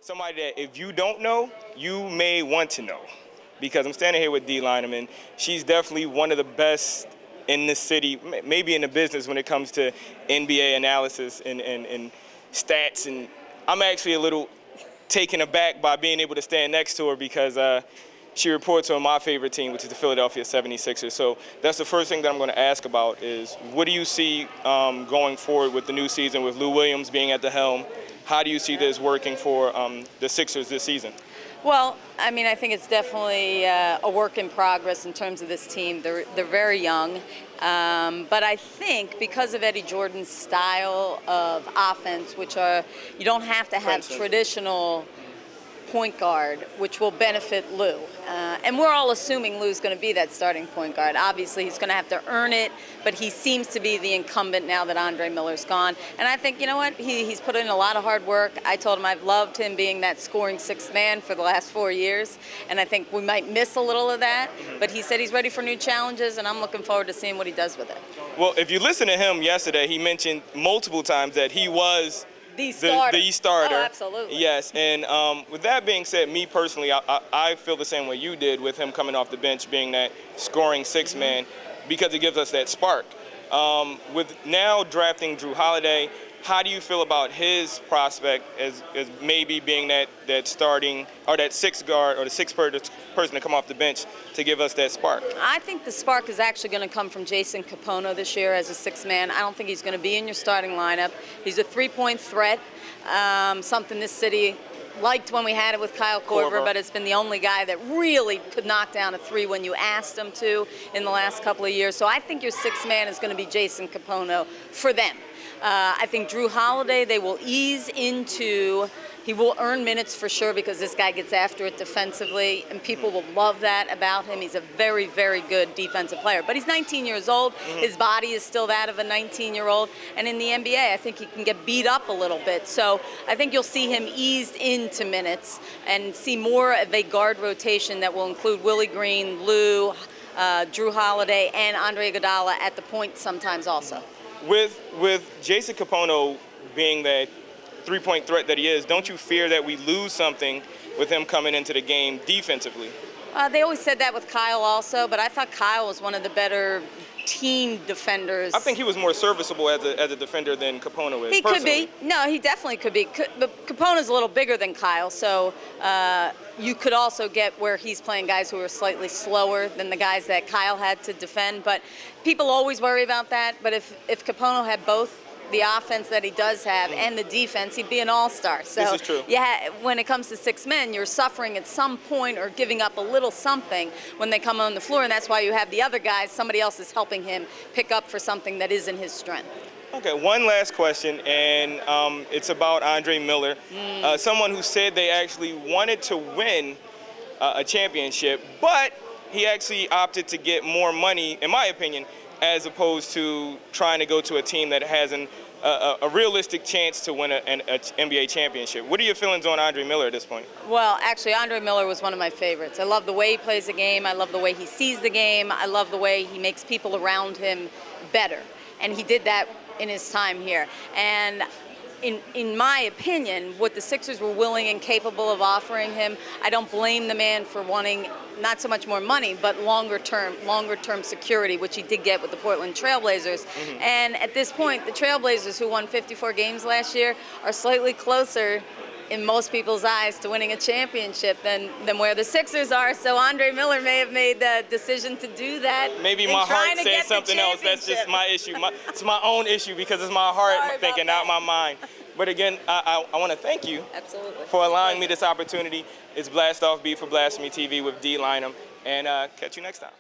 somebody that if you don't know, you may want to know. Because I'm standing here with Dei Lynam, and she's definitely one of the best in this city, maybe in the business when it comes to NBA analysis and stats. And I'm actually a little taken aback by being able to stand next to her because she reports on my favorite team, which is the Philadelphia 76ers. So that's the first thing that I'm going to ask about is what do you see going forward with the new season with Lou Williams being at the helm? How do you see this working for the Sixers this season? Well, I mean, I think it's definitely a work in progress in terms of this team. They're very young, but I think because of Eddie Jordan's style of offense, which you don't have to have traditional point guard, which will benefit Lou. And we're all assuming Lou's going to be that starting point guard. Obviously, he's going to have to earn it, but he seems to be the incumbent now that Andre Miller's gone. And I think, you know what, he's put in a lot of hard work. I told him I've loved him being that scoring sixth man for the last 4 years, and I think we might miss a little of that. But he said he's ready for new challenges, and I'm looking forward to seeing what he does with it. Well, if you listen to him yesterday, he mentioned multiple times that he was the starter. Oh, absolutely. Yes, and with that being said, me personally, I feel the same way you did with him coming off the bench, being that scoring sixth man, because it gives us that spark. With now drafting Jrue Holiday, how do you feel about his prospect as maybe being that starting or that sixth guard or the sixth person to come off the bench to give us that spark? I think the spark is actually going to come from Jason Capono this year as a sixth man. I don't think he's going to be in your starting lineup. He's a three-point threat, something this city liked when we had it with Kyle Korver, but it's been the only guy that really could knock down a three when you asked him to in the last couple of years. So I think your sixth man is going to be Jason Capono for them. I think Jrue Holiday, they will ease into. He will earn minutes for sure because this guy gets after it defensively, and people will love that about him. He's a very, very good defensive player. But he's 19 years old. His body is still that of a 19-year-old. And in the NBA, I think he can get beat up a little bit. So I think you'll see him eased into minutes and see more of a guard rotation that will include Willie Green, Lou, Jrue Holiday, and Andre Iguodala at the point sometimes also. With Jason Capono being that three-point threat that he is, don't you fear that we lose something with him coming into the game defensively? They always said that with Kyle also, but I thought Kyle was one of the better team defenders. I think he was more serviceable as a defender than Capono is. He could be. No, he definitely could be. But Capono's a little bigger than Kyle, so you could also get where he's playing guys who are slightly slower than the guys that Kyle had to defend. But people always worry about that. But if Capono had both the offense that he does have and the defense, he'd be an all-star. So this is true. Yeah, when it comes to six men, you're suffering at some point or giving up a little something when they come on the floor, and that's why you have the other guys, somebody else is helping him pick up for something that isn't his strength. Okay, one last question, and it's about Andre Miller, someone who said they actually wanted to win a championship, but he actually opted to get more money, in my opinion, as opposed to trying to go to a team that has a realistic chance to win an NBA championship. What are your feelings on Andre Miller at this point? Well, actually, Andre Miller was one of my favorites. I love the way he plays the game. I love the way he sees the game. I love the way he makes people around him better. And he did that in his time here. And in my opinion, what the Sixers were willing and capable of offering him, I don't blame the man for wanting not so much more money, but longer term security, which he did get with the Portland Trailblazers. And at this point, the Trailblazers, who won 54 games last year, are slightly closer in most people's eyes to winning a championship than where the Sixers are. So Andre Miller may have made the decision to do that. Maybe my heart said something else. That's just my issue. It's my own issue because it's my heart thinking, not my mind. But again, I want to thank you for allowing me this opportunity. It's Blast Off Beat for Blasphemy TV with Dei Lynam, and catch you next time.